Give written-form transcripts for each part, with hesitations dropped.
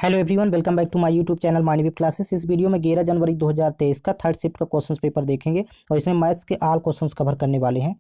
Hello everyone, welcome back to my YouTube channel Manviya classes. इस वीडियो में 11 जनवरी 2023 का थर्ड शिफ्ट का क्वेश्चन पेपर देखेंगे और इसमें मैथ्स के ऑल क्वेश्चंस कवर करने वाले हैं।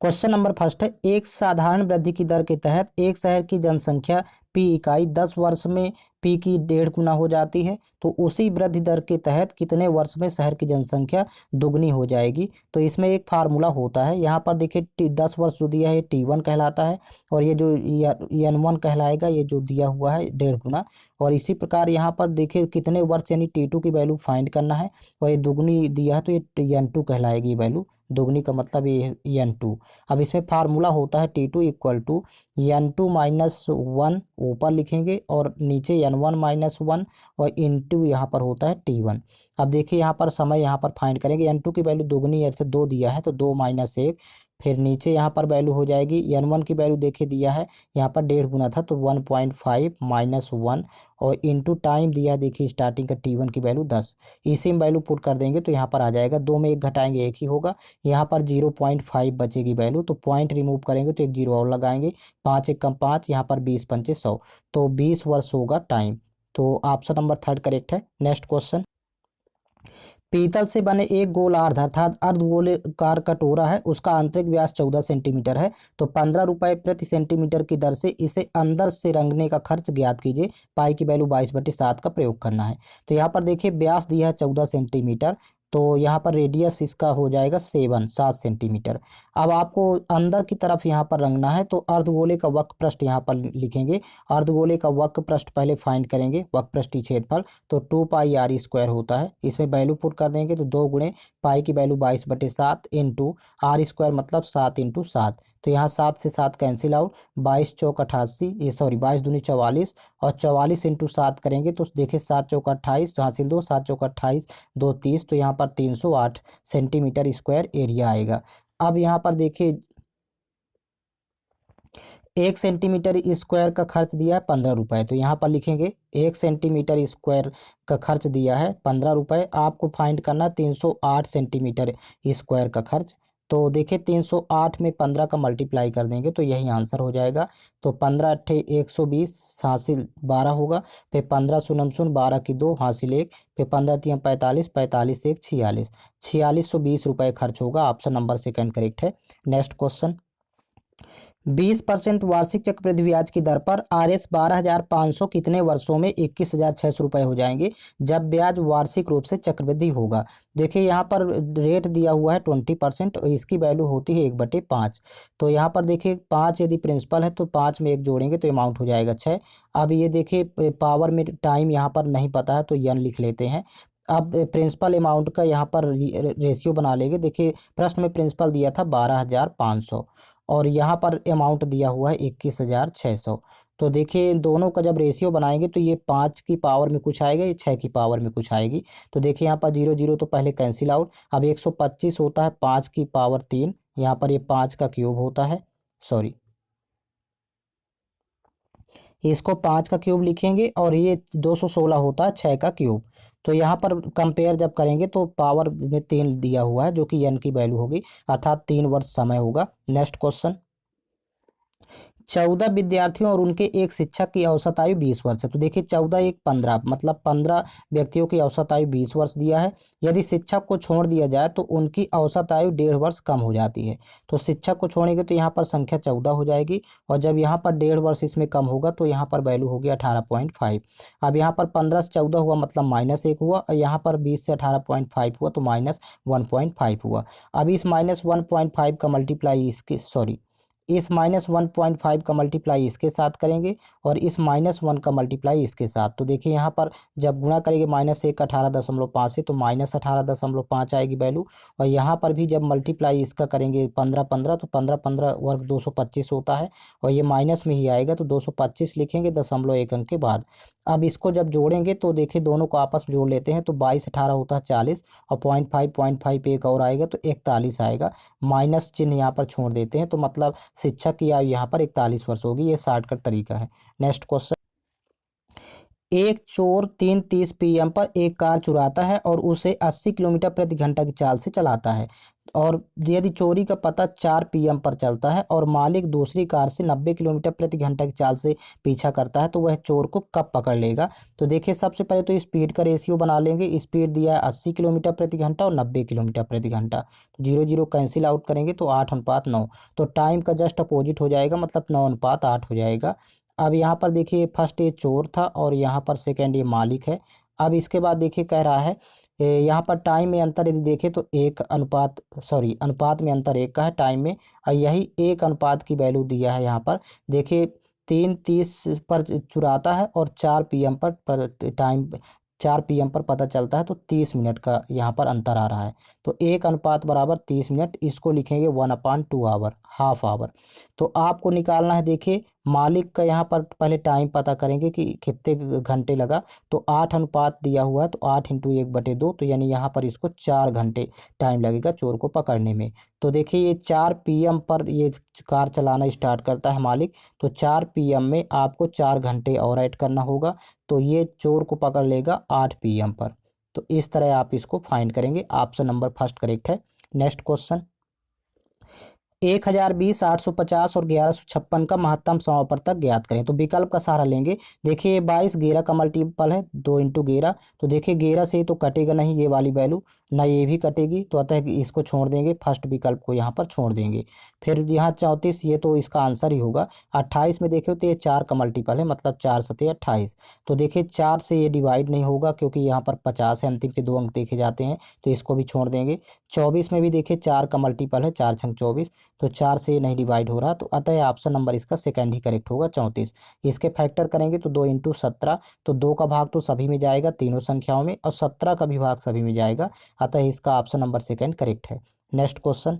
क्वेश्चन नंबर फर्स्ट है, एक साधारण वृद्धि की दर के तहत एक शहर की जनसंख्या पी इकाई 10 वर्ष में पी की 1.5 गुना हो जाती है, तो उसी वृद्धि दर के तहत कितने वर्ष में शहर की जनसंख्या दुगनी हो जाएगी। तो इसमें एक फार्मूला होता है। यहाँ पर देखिए 10 वर्ष जो दिया है T1 कहलाता है और ये जो N1 कहलाएगा, ये जो दिया हुआ है 1.5 गुना। और इसी प्रकार यहाँ पर देखिए कितने वर्ष यानी T2 की वैल्यू फाइंड करना है और ये दुगनी दिया है तो ये N2 कहलाएगी वैल्यू। दुगनी का मतलब ये N2। अब इसमें फार्मूला होता है T2 equal to N2 minus 1 ऊपर लिखेंगे और नीचे N1 माइनस 1 और इंटू यहाँ पर होता है T1। अब देखिए यहाँ पर समय यहाँ पर फाइंड करेंगे। N2 की वैल्यू दुगनी है, 2 दिया है तो 2 माइनस 1, फिर नीचे यहाँ पर वैल्यू हो जाएगी N1 की वैल्यू देखिए दिया है यहाँ पर 1.5 गुना था तो 1.5 माइनस 1 और इंटू टाइम दिया देखिए स्टार्टिंग का T1 की वैल्यू 10। इसी में वैल्यू पुट कर देंगे तो यहाँ पर आ जाएगा, 2 में 1 घटाएंगे 1 ही होगा। यहाँ पर 0.5 बचेगी वैल्यू तो पॉइंट रिमूव करेंगे तो एक 0 और लगाएंगे। 5 एक कम 5, यहाँ पर 20 पंचे 100 तो 20 वर्ष होगा टाइम। तो ऑप्शन नंबर थर्ड करेक्ट है। नेक्स्ट क्वेश्चन, पीतल से बने एक गोलार्ध अर्थात अर्धगोलाकार कटोरा है, उसका आंतरिक व्यास 14 सेंटीमीटर है, तो 15 रुपये प्रति सेंटीमीटर की दर से इसे अंदर से रंगने का खर्च ज्ञात कीजिए। पाई की वैल्यू 22/7 का प्रयोग करना है। तो यहाँ पर देखिए व्यास दिया है 14 सेंटीमीटर, तो यहाँ पर रेडियस इसका हो जाएगा 7 सेंटीमीटर। अब आपको अंदर की तरफ यहाँ पर रंगना है तो अर्धगोले का वक्र पृष्ठ यहाँ पर लिखेंगे। अर्धगोले का वक्र पृष्ठ पहले फाइंड करेंगे, वक्र पृष्ठीय क्षेत्रफल तो 2 पाई r² होता है। इसमें वैल्यू पुट कर देंगे तो 2 गुणे पाई की वैल्यू 22/7 इंटू r² मतलब 7 इंटू 7। तो यहाँ 7 से 7 कैंसिल आउट, 22 चौक 88, ये सॉरी 22 दूनी 44 और 44 इंटू 7 करेंगे तो देखिए 7 चौक 28 तो हासिल 2, 7 चौक 28 2 30, तो यहाँ पर 308 सेंटीमीटर स्क्वायर एरिया आएगा। अब यहाँ पर देखिए 1 सेंटीमीटर स्क्वायर का खर्च दिया है 15 रुपये, तो यहाँ पर लिखेंगे 1 सेंटीमीटर स्क्वायर का खर्च दिया है 15 रुपये। आपको फाइंड करना 308 सेंटीमीटर स्क्वायर का खर्च। तो देखिए 308 में 15 का मल्टीप्लाई कर देंगे तो यही आंसर हो जाएगा। तो 15 अट्ठे 120 हासिल 12 होगा, फिर 15 शून्य शून्य 12 की 2 हासिल 1, फिर 15 3 45, 45 1 46, 4620 रुपये खर्च होगा। ऑप्शन नंबर सेकंड करेक्ट है। नेक्स्ट क्वेश्चन, 20% वार्षिक चक्रवृद्धि ब्याज की दर पर RS 12,500 कितने वर्षों में 21,600 रुपये हो जाएंगे जब ब्याज वार्षिक रूप से चक्रवृद्धि होगा। देखिए यहाँ पर रेट दिया हुआ है 20% और इसकी वैल्यू होती है 1/5। तो यहाँ पर देखिए 5 यदि प्रिंसिपल है तो 5 में 1 जोड़ेंगे तो अमाउंट हो जाएगा 6। अब ये देखिए पावर में टाइम यहाँ पर नहीं पता है तो n लिख लेते हैं। अब प्रिंसिपल अमाउंट का यहाँ पर रेशियो बना लेंगे। देखिए प्रश्न में प्रिंसिपल दिया था 12,500 और यहाँ पर अमाउंट दिया हुआ है 21,600। तो देखिए दोनों का जब रेशियो बनाएंगे तो ये 5 की पावर में कुछ आएगा, ये 6 की पावर में कुछ आएगी। तो देखिए यहाँ पर 0 0 तो पहले कैंसिल आउट। अब 125 होता है 5 की पावर 3, यहाँ पर ये 5 का क्यूब होता है, सॉरी इसको 5 का क्यूब लिखेंगे और ये 216 होता है 6 का क्यूब। तो यहाँ पर कंपेयर जब करेंगे तो पावर में 3 दिया हुआ है जो कि n की वैल्यू होगी, अर्थात 3 वर्ष समय होगा। नेक्स्ट क्वेश्चन, 14 विद्यार्थियों और उनके एक शिक्षक की औसत आयु 20 वर्ष है। तो देखिए 14 एक 15 मतलब 15 व्यक्तियों की औसत आयु 20 वर्ष दिया है। यदि शिक्षक को छोड़ दिया जाए तो उनकी औसत आयु 1.5 वर्ष कम हो जाती है। तो शिक्षक को छोड़ेंगे तो यहाँ पर संख्या 14 हो जाएगी और जब यहाँ पर 1.5 वर्ष इसमें कम होगा तो यहाँ पर वैल्यू होगी 18.5। अब यहाँ पर 15 से 14 हुआ मतलब -1 हुआ और यहाँ पर 20 से 18.5 हुआ तो -1.5 हुआ। अब इस -1.5 का मल्टीप्लाई इसके इस -1.5 का मल्टीप्लाई इसके साथ करेंगे और इस -1 का मल्टीप्लाई इसके साथ। तो देखिए यहाँ पर जब गुणा करेंगे -1 18.5 से तो -18.5 आएगी वैल्यू। और यहाँ पर भी जब मल्टीप्लाई इसका करेंगे 15 15 तो 15 15 वर्ग 225 होता है और ये माइनस में ही आएगा तो 225 लिखेंगे 0.1 अंक के बाद। अब इसको जब जोड़ेंगे तो देखिए दोनों को आपस में जोड़ लेते हैं तो 22 18 होता है 40 और 0.5 एक और आएगा तो 41 आएगा। माइनस चिन्ह यहाँ पर छोड़ देते हैं तो मतलब शिक्षक की आयु यहाँ पर 41 वर्ष होगी। ये शॉर्टकट तरीका है। नेक्स्ट क्वेश्चन, एक चोर 3:30 PM पर एक कार चुराता है और उसे 80 किलोमीटर प्रति घंटा की चाल से चलाता है। और यदि चोरी का पता 4 PM पर चलता है और मालिक दूसरी कार से 90 किलोमीटर प्रति घंटा की चाल से पीछा करता है, तो वह चोर को कब पकड़ लेगा? तो देखिए, सबसे पहले तो स्पीड का रेशियो बना लेंगे। स्पीड दिया है 80 किलोमीटर प्रति घंटा और 90 किलोमीटर प्रति घंटा। तो 0 0 कैंसिल आउट करेंगे तो 8:9। तो टाइम का जस्ट अपोजिट हो जाएगा, मतलब 9:8 हो जाएगा। अब यहाँ पर देखिए, फर्स्ट ये चोर था और यहाँ पर सेकंड ये मालिक है। अब इसके बाद देखिए कह रहा है यहाँ पर टाइम में अंतर यदि देखें तो अनुपात में अंतर एक का है टाइम में, और यही एक अनुपात की वैल्यू दिया है यहाँ पर। देखिए 3:30 पर चुराता है और 4 PM पर टाइम 4 PM पर पता चलता है, तो 30 मिनट का यहाँ पर अंतर आ रहा है। तो 1:30 इसको लिखेंगे 1/2 आवर, हाफ आवर। तो आपको निकालना है, देखिए मालिक का यहाँ पर पहले टाइम पता करेंगे कि कितने घंटे लगा। तो 8 अनुपात दिया हुआ है, तो 8 × 1/2, तो यानी यहाँ पर इसको 4 घंटे टाइम लगेगा चोर को पकड़ने में। तो देखिए ये 4 PM पर ये कार चलाना स्टार्ट करता है मालिक, तो 4 PM में आपको 4 घंटे और ऐड करना होगा, तो ये चोर को पकड़ लेगा 8 PM पर। तो इस तरह आप इसको फाइंड करेंगे। ऑप्शन नंबर फर्स्ट करेक्ट है। नेक्स्ट क्वेश्चन, 1020, 850 और 1156 का महत्तम समापवर्तक ज्ञात करें। तो विकल्प का सहारा लेंगे। देखिए 22 11 का मल्टीपल है, 2 × 11। तो देखिए 11 से तो कटेगा नहीं ये वाली वैल्यू, ना ये भी कटेगी, तो अतः इसको छोड़ देंगे, फर्स्ट विकल्प को यहाँ पर छोड़ देंगे। फिर यहाँ 34, ये तो इसका आंसर ही होगा। 28 में देखिए तो ये 4 का मल्टीपल है, मतलब 4 × 7 = 28। तो देखिए 4 से ये डिवाइड नहीं होगा क्योंकि यहाँ पर 50 है, अंतिम के 2 अंक देखे जाते हैं, तो इसको भी छोड़ देंगे। 24 में भी देखिए 4 का मल्टीपल है, 4 × 24, तो 4 से नहीं डिवाइड हो रहा, तो अतः ऑप्शन नंबर इसका सेकंड ही करेक्ट होगा, 34। इसके फैक्टर करेंगे तो 2 × 17, तो 2 का भाग तो सभी में जाएगा तीनों संख्याओं में, और 17 का भी भाग सभी में जाएगा, अतः इसका ऑप्शन नंबर सेकंड करेक्ट है। नेक्स्ट क्वेश्चन,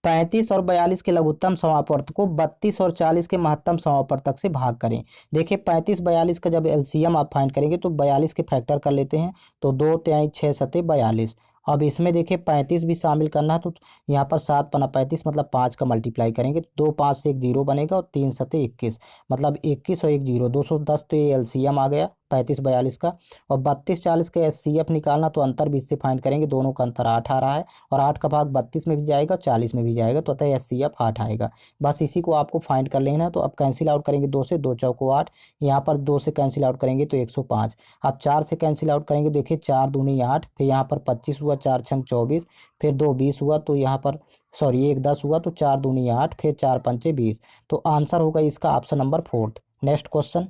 35 और 42 के लघुत्तम समापवर्तक को 32 और 40 के महत्तम समापवर्तक से भाग करें। देखिए 35 42 का जब एलसीएम आप फाइंड करेंगे तो 42 के फैक्टर कर लेते हैं, तो 2 × 6 = 42। अब इसमें देखिए 35 भी शामिल करना है, तो यहाँ पर 7 × 35 मतलब 5 का मल्टीप्लाई करेंगे, तो 2 5 से 1 0 बनेगा, और 3 × 7 = 21, मतलब 21 और 1 0 210। तो ये एलसीएम आ गया 35 42 का। और 32 40 का एचसीएफ निकालना, तो अंतर भी इससे फाइंड करेंगे, दोनों का अंतर 8 आ रहा है, और 8 का भाग 32 में भी जाएगा, 40 में भी जाएगा, तो अतः एचसीएफ 8 आएगा। बस इसी को आपको फाइंड कर लेना। तो अब कैंसिल आउट करेंगे 2 से, 2 चौको 8, यहाँ पर 2 से कैंसिल आउट करेंगे तो 105। अब 4 से कैंसिल आउट करेंगे, देखिए 4 दूनी 8, फिर यहाँ पर 25 हुआ, 4 × 24, फिर 2 20 हुआ, तो यहाँ पर एक 10 हुआ, तो 4 दूनी 8, फिर 4 पंचे 20। तो आंसर होगा इसका option number fourth. Next question,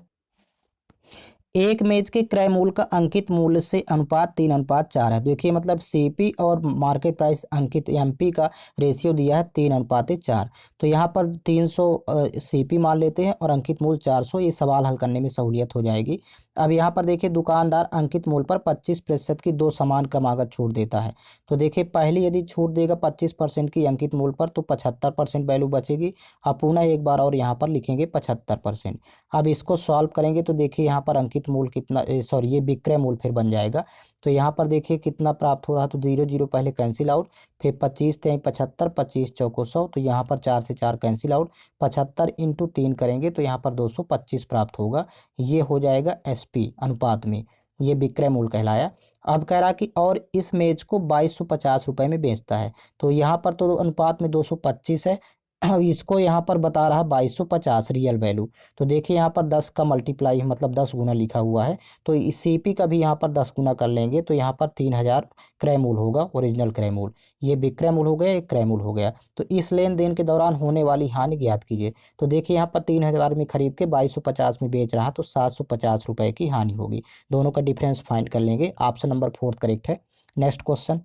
एक मेज के क्रय मूल्य का अंकित मूल्य से अनुपात 3:4 है। देखिए मतलब सीपी और मार्केट प्राइस अंकित एमपी का रेशियो दिया है 3:4। तो यहाँ पर 300 सीपी मान लेते हैं और अंकित मूल्य 400। ये सवाल हल करने में सहूलियत हो जाएगी। अब यहाँ पर देखिए दुकानदार अंकित मूल्य पर 25% की 2 समान क्रमागत छूट देता है। तो देखिए पहले यदि छूट देगा 25% की अंकित मूल्य पर, तो 75% वैल्यू बचेगी। अब पुनः एक बार और यहाँ पर लिखेंगे 75%। अब इसको सॉल्व करेंगे तो देखिए यहाँ पर अंकित मूल्य कितना, ये विक्रय मूल्य फिर बन जाएगा। तो यहाँ पर देखिए कितना प्राप्त हो रहा है, तो 0 0 पहले कैंसिल आउट, फिर 25 × 75, 25 चौको 100, तो यहाँ पर 4 से 4 कैंसिल आउट, 75 × 3 करेंगे तो यहाँ पर 225 प्राप्त होगा। ये हो जाएगा एसपी अनुपात में, ये विक्रय मूल्य कहलाया। अब कह रहा कि और इस मेज को 2250 रुपये में बेचता है। तो यहाँ पर तो अनुपात में 225 है, अब इसको यहाँ पर बता रहा 2250 रियल वैल्यू। तो देखिए यहाँ पर 10 का मल्टीप्लाई मतलब 10 गुना लिखा हुआ है, तो इस सीपी का भी यहाँ पर 10 गुना कर लेंगे, तो यहाँ पर 3000 क्रय मूल्य होगा, ओरिजिनल क्रय मूल्य। ये विक्रय मूल्य हो गया, एक क्रय मूल्य हो गया। तो इस लेन देन के दौरान होने वाली हानि ज्ञात कीजिए। तो देखिए यहाँ पर 3000 में खरीद के 2250 में बेच रहा, तो 750 रुपये की हानि होगी। दोनों का डिफरेंस फाइंड कर लेंगे। ऑप्शन नंबर फोर्थ करेक्ट है। नेक्स्ट क्वेश्चन,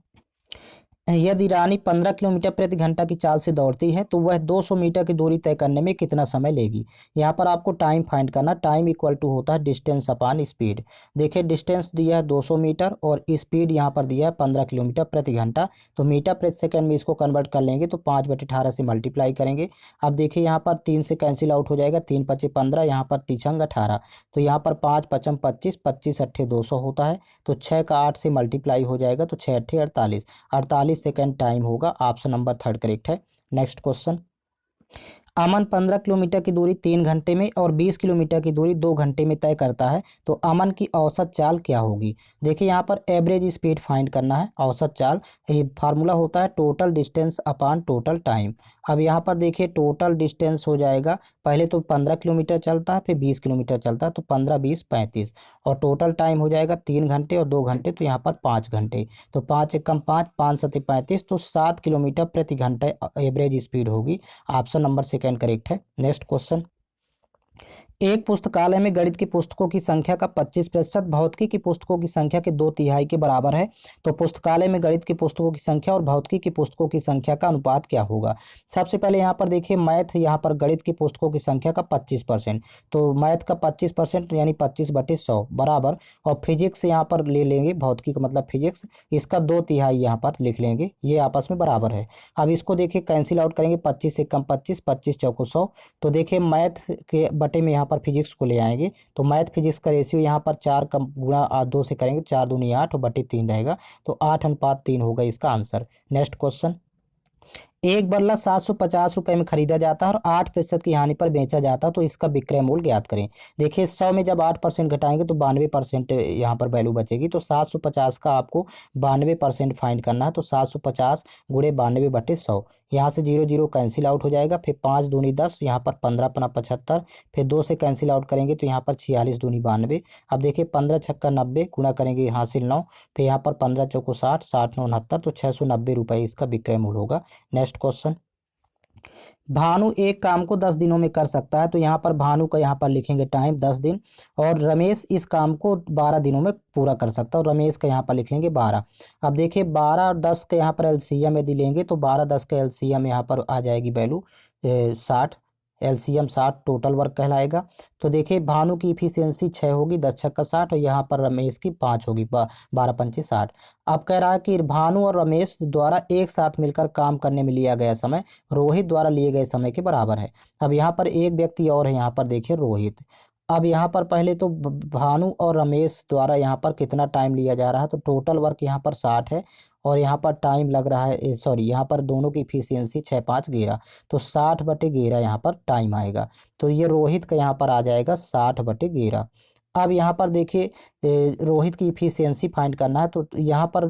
यदि रानी 15 किलोमीटर प्रति घंटा की चाल से दौड़ती है तो वह 200 मीटर की दूरी तय करने में कितना समय लेगी। यहाँ पर आपको टाइम फाइंड करना। टाइम इक्वल टू होता है डिस्टेंस अपान स्पीड। देखिए डिस्टेंस दिया है 200 मीटर और स्पीड यहाँ पर दिया है 15 किलोमीटर प्रति घंटा। तो मीटर प्रति सेकंड में इसको कन्वर्ट कर लेंगे, तो 5/18 से मल्टीप्लाई करेंगे। अब देखिए यहाँ पर 3 से कैंसिल आउट हो जाएगा, 3 × 5 = 15, यहाँ पर 3 × 18, तो यहाँ पर 5 × 5 = 25, 25 × 8 = 200 होता है। तो 6 का 8 से मल्टीप्लाई हो जाएगा, तो 6 × 8 = 48, 48 सेकेंड टाइम होगा। ऑप्शन नंबर थर्ड करेक्ट है। नेक्स्ट क्वेश्चन, अमन 15 किलोमीटर की दूरी 3 घंटे में और 20 किलोमीटर की दूरी 2 घंटे में तय करता है, तो अमन की औसत चाल क्या होगी। देखिए यहाँ पर एवरेज स्पीड फाइंड करना है, औसत चाल। ये फार्मूला होता है total distance upon total time. अब यहाँ पर देखिए टोटल डिस्टेंस हो जाएगा, पहले तो 15 किलोमीटर चलता है, फिर 20 किलोमीटर चलता है, तो 15 20 35, और टोटल टाइम हो जाएगा 3 घंटे और 2 घंटे, तो यहाँ पर 5 घंटे। तो 5 एकम 5, 5 सत्ते 35, तो 7 किलोमीटर प्रति घंटे एवरेज स्पीड होगी। ऑप्शन नंबर सेकेंड करेक्ट है। नेक्स्ट क्वेश्चन, एक पुस्तकालय में गणित की पुस्तकों की संख्या का 25%, भौतिकी की पुस्तकों की संख्या के 2/3 के बराबर है, तो पुस्तकालय में गणित की पुस्तकों की संख्या और भौतिकी की पुस्तकों की संख्या का अनुपात क्या होगा। सबसे पहले यहाँ पर देखिए मैथ, यहाँ पर गणित की पुस्तकों की संख्या का 25%, तो मैथ का 25% यानी 25/100 बराबर, और फिजिक्स यहाँ पर ले लेंगे, भौतिकी का मतलब फिजिक्स, इसका 2/3 यहाँ पर लिख लेंगे, ये आपस में बराबर है। अब इसको देखिए कैंसिल आउट करेंगे, 25 एकम 25, 25 चौको 100, तो देखिए मैथ के बटे में यहाँ पर फिजिक्स को ले आएंगे, तो मैथ फिजिक्स का रेशियो यहाँ पर 4 कम गुणा 2 से करेंगे, 4 दूनी 8 और बटे 3 रहेगा, तो 8:3 होगा इसका आंसर। नेक्स्ट क्वेश्चन, एक बल्ला 750 रुपये में खरीदा जाता है और 8% की हानि पर बेचा जाता है, तो इसका विक्रय मूल्य ज्ञात करें। देखिए 100 में जब 8% घटाएंगे तो 92% यहाँ पर वैल्यू बचेगी, तो 750 का आपको 92% फाइंड करना है, तो 750 गुणे 92/100, यहाँ से 0 0 कैंसिल आउट हो जाएगा, फिर 5 दूनी 10, यहाँ पर 15 पना 75, फिर 2 से कैंसिल आउट करेंगे तो यहाँ पर 46 दूनी 92। अब देखिए 15 छक्का 90 गुणा करेंगे हासिल 9, फिर यहाँ पर 15 चौको 60, 60 9 69, तो 690 रुपये इसका विक्रय मूल्य होगा। नेक्स्ट क्वेश्चन, भानु एक काम को 10 दिनों में कर सकता है, तो यहाँ पर भानु का यहाँ पर लिखेंगे टाइम 10 दिन, और रमेश इस काम को 12 दिनों में पूरा कर सकता है, और रमेश का यहाँ पर लिख लेंगे 12। अब देखिए 12 और 10 का यहाँ पर एलसीएम यदि लेंगे तो 12 10 का एलसीएम यहाँ पर आ जाएगी वैल्यू 60, एलसीएम 60 टोटल वर्क कहलाएगा। तो देखिए भानु की इफिशियंसी 6 होगी, 10 छक्का 60, और यहाँ पर रमेश की 5 होगी, 12 पंचे 60। अब कह रहा है कि भानु और रमेश द्वारा एक साथ मिलकर काम करने में लिया गया समय रोहित द्वारा लिए गए समय के बराबर है। अब यहाँ पर एक व्यक्ति और है, यहाँ पर देखिए रोहित। अब यहाँ पर पहले तो भानु और रमेश द्वारा यहाँ पर कितना टाइम लिया जा रहा है, तो टोटल वर्क यहाँ पर 60 है, और यहाँ पर टाइम लग रहा है, सॉरी यहाँ पर दोनों की इफिशियंसी 6 5 11, तो 60/11 यहाँ पर टाइम आएगा, तो ये रोहित का यहाँ पर आ जाएगा 60/11। अब यहाँ पर देखिए रोहित की इफिशियंसी फाइंड करना है, तो यहाँ पर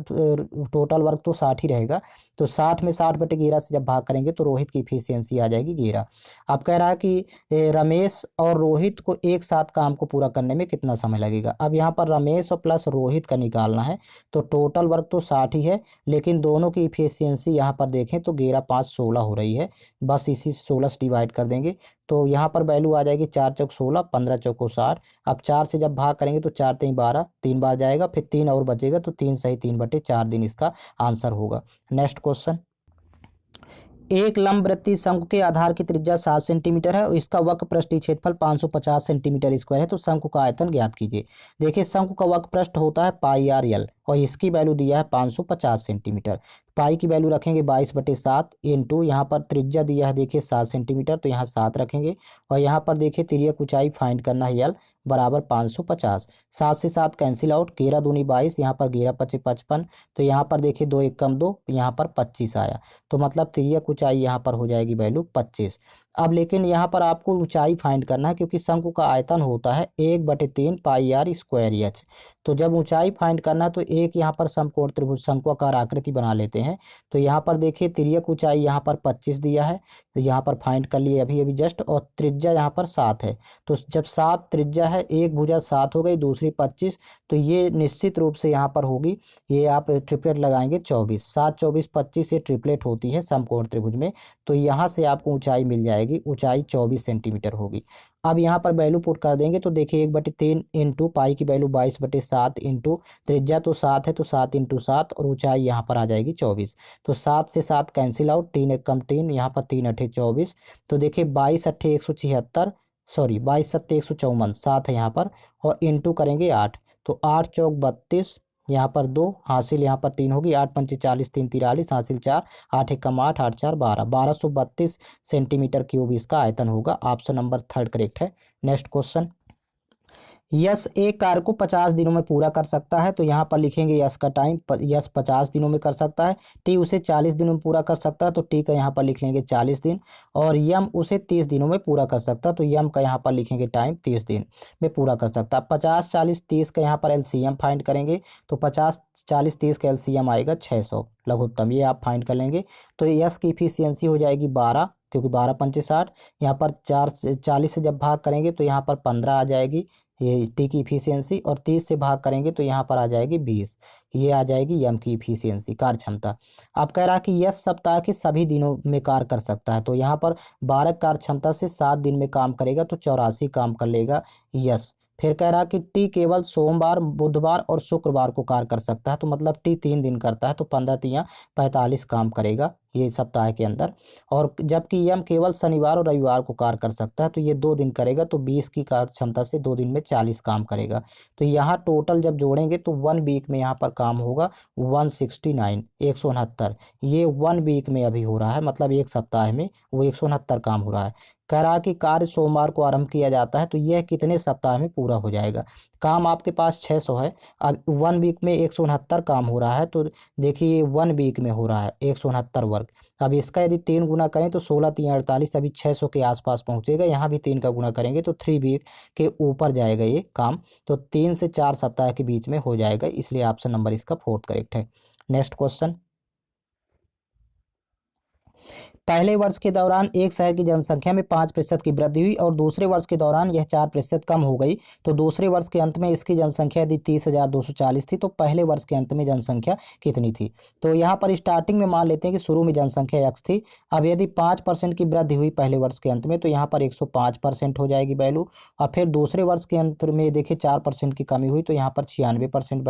टोटल वर्क तो 60 ही रहेगा, तो 60 में 60/11 से जब भाग करेंगे तो रोहित की इफिशियंसी आ जाएगी 11। अब कह रहा है कि रमेश और रोहित को एक साथ काम को पूरा करने में कितना समय लगेगा। अब यहाँ पर रमेश और प्लस रोहित का निकालना है, तो टोटल वर्क तो 60 ही है, लेकिन दोनों की इफिशियंसी यहाँ पर देखें तो 11 5 16 हो रही है, बस इसी 16 से डिवाइड कर देंगे, तो यहाँ पर वैल्यू आ जाएगी 4 चौक 16, 15 चौको 60। अब 4 से जब भाग करेंगे तो 4 3 12, 3 बार जाएगा, फिर 3 और बचेगा, तो 3 सही 3/4 दिन इसका आंसर होगा। नेक्स्ट क्वेश्चन, एक लंबवृत्तीय शंकु के आधार की त्रिज्या 7 सेंटीमीटर है और इसका वक्र पृष्ठीय क्षेत्रफल 550 सेंटीमीटर स्क्वायर है, तो शंकु का आयतन ज्ञात कीजिए। देखिए शंकु का वक्र पृष्ठ होता है πr_l और इसकी वैल्यू दिया है 550 सेंटीमीटर। पाई की वैल्यू रखेंगे 22/7 इंटू यहाँ पर त्रिज्या दिया है देखिए 7 सेंटीमीटर, तो यहाँ 7 रखेंगे, और यहाँ पर देखिए तिर्यक ऊंचाई फाइंड करना है l बराबर 550। 7 से 7 कैंसिल आउट, 11 दूनी 22, यहाँ पर 11 पचे 55, तो यहाँ पर देखिए 2 1 कम 2, यहाँ पर 25 आया, तो मतलब तिर्यक ऊंचाई यहाँ पर हो जाएगी वैल्यू 25। अब लेकिन यहाँ पर आपको ऊंचाई फाइंड करना है, क्योंकि शंकु का आयतन होता है 1/3 πr²h, तो जब ऊंचाई फाइंड करना तो एक यहाँ पर समकोण त्रिभुज शंक्वाकार आकृति बना लेते हैं। तो यहाँ पर देखिए तिर्यक ऊंचाई यहाँ पर 25 दिया है, तो यहाँ पर फाइंड कर लिए अभी अभी जस्ट, और त्रिज्या यहाँ पर 7 है, तो जब 7 त्रिज्या है, एक भुजा 7 हो गई, दूसरी 25, तो ये निश्चित रूप से यहाँ पर होगी, ये आप ट्रिपलेट लगाएंगे 24, 7 24 25 ये ट्रिपलेट होती है समकोण त्रिभुज में, तो यहाँ से आपको ऊंचाई मिल जाएगी, ऊंचाई 24 सेंटीमीटर होगी। अब यहाँ पर वैल्यू पुट कर देंगे, तो देखिए 1/3 इंटू पाई की वैल्यू 22/7 इंटू त्रिज्या तो 7 है, तो 7 इंटू 7, और ऊंचाई यहाँ पर आ जाएगी 24, तो 7 से 7 कैंसिल आउट, 3 1 कम 3, यहाँ पर 3 8 24, तो देखिए 22 8 176, सॉरी 22 7 154, 7 है यहाँ पर, और इंटू करेंगे 8, तो 8 चौक 32, यहाँ पर 2 हासिल, यहाँ पर 3 होगी, 8 पंचे 40, 3 43 हासिल 4, 8 1 कम 8, 8 4 12, 1232 सेंटीमीटर क्यूब इसका आयतन होगा। ऑप्शन नंबर थर्ड करेक्ट है। नेक्स्ट क्वेश्चन, यस एक कार्य को 50 दिनों में पूरा कर सकता है, तो यहाँ पर लिखेंगे यस का टाइम, यस 50 दिनों में कर सकता है। टी उसे 40 दिनों में पूरा कर सकता है, तो टी का यहाँ पर लिख लेंगे 40 दिन। और यम उसे 30 दिनों में पूरा कर सकता है, तो यम का यहाँ पर लिखेंगे टाइम 30 दिन में पूरा कर सकता है। 50 40 30 का यहाँ पर एलसीएम फाइंड करेंगे, तो 50 40 30 का एलसीएम आएगा 600 लघुत्तम, ये आप फाइंड कर लेंगे। तो यस की इफिशियंसी हो जाएगी 12, क्योंकि 12 पंचे 60। यहाँ पर 4 से 40 से जब भाग करेंगे तो यहाँ पर 15 आ जाएगी ये टी की इफिशियंसी, और 30 से भाग करेंगे तो यहाँ पर आ जाएगी 20, ये आ जाएगी यम की इफिशियंसी कार्य क्षमता। अब कह रहा है कि यस सप्ताह के सभी दिनों में कार्य कर सकता है, तो यहाँ पर 12 कार्य क्षमता से 7 दिन में काम करेगा, तो 84 काम कर लेगा यस। फिर कह रहा है कि टी केवल सोमवार बुधवार और शुक्रवार को कार्य कर सकता है, तो मतलब टी 3 दिन करता है, तो 15 तियां 45 काम करेगा ये सप्ताह के अंदर। और जबकि यम केवल शनिवार और रविवार को कार्य कर सकता है, तो ये 2 दिन करेगा, तो 20 की कार्य क्षमता से 2 दिन में 40 काम करेगा। तो यहाँ टोटल जब जोड़ेंगे तो 1 वीक में यहाँ पर काम होगा 169 169, ये 1 वीक में अभी हो रहा है, मतलब एक सप्ताह में वो 169 काम हो रहा है। कह रहा कि कार्य सोमवार को आरंभ किया जाता है, तो यह कितने सप्ताह में पूरा हो जाएगा। काम आपके पास 600 है, अब 1 वीक में 169 काम हो रहा है, तो देखिए 1 वीक में हो रहा है 169 वर्ग। अब इसका यदि 3 गुना करें तो 16 3 48, अभी 600 के आसपास पहुंचेगा। यहाँ भी 3 का गुना करेंगे तो 3 वीक के ऊपर जाएगा ये काम, तो 3 से 4 सप्ताह के बीच में हो जाएगा, इसलिए ऑप्शन नंबर इसका 4th करेक्ट है। नेक्स्ट क्वेश्चन, पहले वर्ष के दौरान एक शहर की जनसंख्या में 5% की वृद्धि हुई और दूसरे वर्ष के दौरान यह 4% कम हो गई, तो दूसरे वर्ष के अंत में इसकी जनसंख्या यदि 30,240 थी, तो पहले वर्ष के अंत में जनसंख्या कितनी थी। तो यहाँ पर स्टार्टिंग में मान लेते हैं कि शुरू में जनसंख्या x थी। अब यदि 5% की वृद्धि हुई पहले वर्ष के अंत में, तो यहाँ पर 105% हो जाएगी वैल्यू। और फिर दूसरे वर्ष के अंत में देखिए 4% की कमी हुई, तो यहाँ पर 96%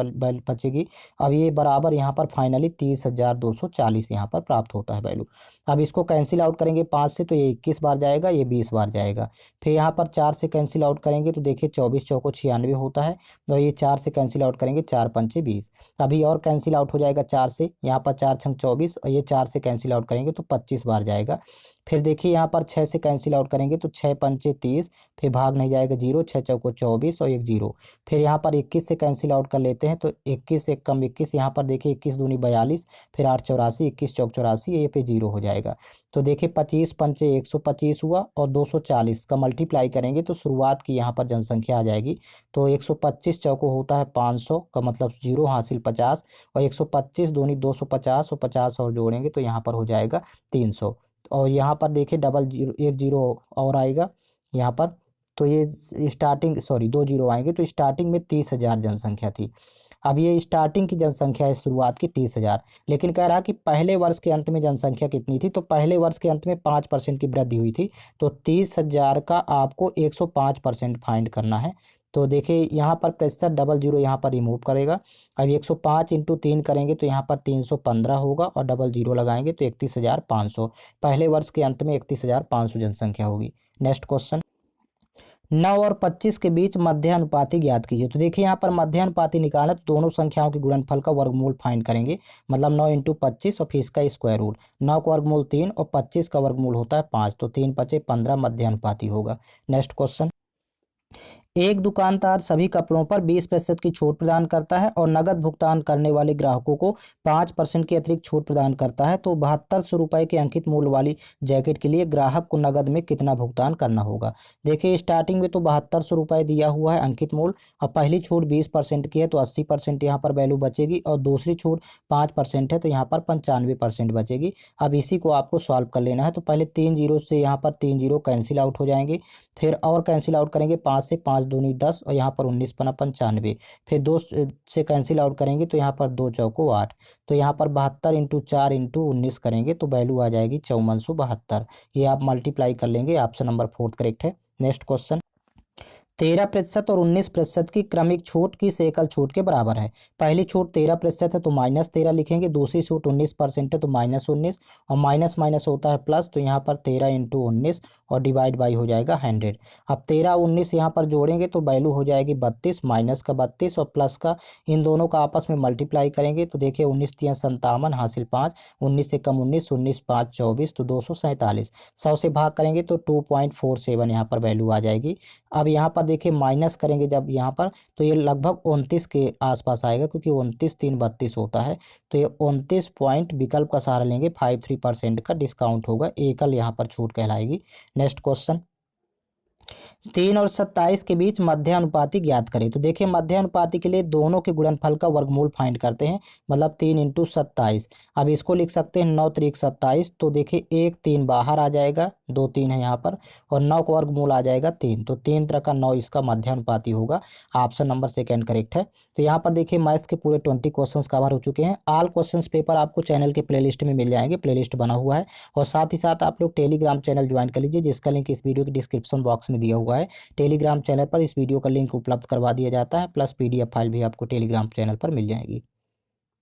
बचेगी। अब ये बराबर यहाँ पर फाइनली 30,240 यहाँ पर प्राप्त होता है वैल्यू। अब इसको कैंसिल आउट करेंगे 5 से, तो ये 21 बार जाएगा, ये 20 बार जाएगा। फिर यहाँ पर 4 से कैंसिल आउट करेंगे तो देखिए 24 चौको 96 होता है, तो ये 4 से कैंसिल आउट करेंगे 4 पंचे 20। अभी और कैंसिल आउट हो जाएगा 4 से, यहाँ पर 4 छंग 24, और ये 4 से कैंसिल आउट करेंगे तो 25 बार जाएगा। फिर देखिए यहाँ पर 6 से कैंसिल आउट करेंगे तो 6 पंचे 30, फिर भाग नहीं जाएगा 0, 6 चौको 24 और 1 0। फिर यहाँ पर 21 से कैंसिल आउट कर लेते हैं, तो 21 एक कम 21, यहाँ पर देखिए 21 दूनी 42, फिर 8 84, 21 चौक 84, ये पे 0 हो जाएगा। तो देखिए 25 पंचे 125 हुआ, और 240 का मल्टीप्लाई करेंगे तो शुरुआत की यहाँ पर जनसंख्या आ जाएगी। तो 125 चौको होता है 500 का मतलब 0 हासिल 50, और 125 दूनी 250 और 50 और जोड़ेंगे तो यहाँ पर हो जाएगा 300। और यहाँ पर देखिए डबल जीरो, 1 जीरो और आएगा यहाँ पर, तो ये स्टार्टिंग 2 जीरो आएंगे, तो स्टार्टिंग में 30,000 जनसंख्या थी। अब ये स्टार्टिंग की जनसंख्या है शुरुआत की 30,000, लेकिन कह रहा कि पहले वर्ष के अंत में जनसंख्या कितनी थी, तो पहले वर्ष के अंत में 5% की वृद्धि हुई थी, तो 30,000 का आपको 105% फाइंड करना है। तो देखिए यहाँ पर प्रतिशत डबल जीरो यहाँ पर रिमूव करेगा। अब 105 इंटू 3 करेंगे तो यहाँ पर 315 होगा, और डबल जीरो लगाएंगे तो 31,500, पहले वर्ष के अंत में 31,500 जनसंख्या होगी। नेक्स्ट क्वेश्चन, 9 और 25 के बीच मध्यानुपाती ज्ञात कीजिए। तो देखिए यहाँ पर मध्यानुपाती निकालना, तो दोनों संख्याओं के गुणनफल का वर्गमूल फाइंड करेंगे, मतलब 9 इंटू 25 और फिर इसका स्क्वायर रूट। 9 का वर्गमूल 3 और 25 का वर्गमूल होता है 5, तो 3 5 15 मध्यानुपाती होगा। नेक्स्ट क्वेश्चन, एक दुकानदार सभी कपड़ों पर 20% की छूट प्रदान करता है और नगद भुगतान करने वाले ग्राहकों को 5% की अतिरिक्त छूट प्रदान करता है, तो 7200 रुपये के अंकित मूल्य वाली जैकेट के लिए ग्राहक को नगद में कितना भुगतान करना होगा। देखिए स्टार्टिंग में तो 7200 रुपये दिया हुआ है अंकित मूल्य, और पहली छूट 20% की है तो 80% यहाँ पर वैल्यू बचेगी, और दूसरी छूट 5% है तो यहाँ पर 95% बचेगी। अब इसी को आपको सॉल्व कर लेना है, तो पहले 3 जीरो से यहाँ पर 3 जीरो कैंसिल आउट हो जाएंगे, फिर और कैंसिल आउट करेंगे 5 से, 5 दूनी 10, और यहाँ पर 19 पना 95, फिर 2 से कैंसिल आउट करेंगे तो यहाँ पर 2 चौको 8, तो यहाँ पर 72 इंटू 4 इंटू 19 करेंगे तो वैल्यू आ जाएगी 5472। ये आप मल्टीप्लाई कर लेंगे, ऑप्शन नंबर 4 करेक्ट है। नेक्स्ट क्वेश्चन, 13% और 19% की क्रमिक छूट किस एकल छूट के बराबर है। पहली छूट 13% है तो -13 लिखेंगे, दूसरी छूट 19% है तो -19, और माइनस माइनस होता है प्लस, तो यहाँ पर 13 इंटू 19 और डिवाइड बाई हो जाएगा 100। अब 13 19 यहाँ पर जोड़ेंगे तो वैल्यू हो जाएगी 32, माइनस का 32 और प्लस का, इन दोनों का आपस में मल्टीप्लाई करेंगे तो देखिए 19 तियां 57 हासिल 5, 19 से कम 19, 19 5 24 तो 247। 100 से भाग करेंगे तो 2.47 यहाँ पर वैल्यू आ जाएगी। अब यहाँ पर देखिए माइनस करेंगे जब यहाँ पर तो ये लगभग 29 के आसपास आएगा, क्योंकि 29 3 32 होता है। तो ये 29 पॉइंट, विकल्प का सहारा लेंगे, 53% का डिस्काउंट होगा, एकल यहाँ पर छूट कहलाएगी। नेक्स्ट क्वेश्चन, 3 और 27 के बीच मध्य अनुपाती ज्ञात करें। तो देखिए मध्य अनुपाती के लिए दोनों के गुणनफल का वर्गमूल फाइंड करते हैं, मतलब 3 इंटू 27। अब इसको लिख सकते हैं 9 3 27। तो देखिए 1 3 बाहर आ जाएगा, 2 3 है यहाँ पर, और 9 का वर्गमूल आ जाएगा 3, तो 3 तरह का 9 इसका मध्य अनुपाती होगा। ऑप्शन नंबर सेकेंड करेक्ट है। तो यहाँ पर देखिए मैथ्स के पूरे 20 क्वेश्चन कवर हो चुके हैं। ऑल क्वेश्चन पेपर आपको चैनल के प्लेलिस्ट में मिल जाएंगे, प्लेलिस्ट बना हुआ है। और साथ ही साथ आप लोग टेलीग्राम चैनल ज्वाइन कर लीजिए, जिसका लिंक इस वीडियो के डिस्क्रिप्शन बॉक्स में दिया हुआ है। टेलीग्राम चैनल पर इस वीडियो का लिंक उपलब्ध करवा दिया जाता है, प्लस PDF फाइल भी आपको टेलीग्राम चैनल पर मिल जाएगी।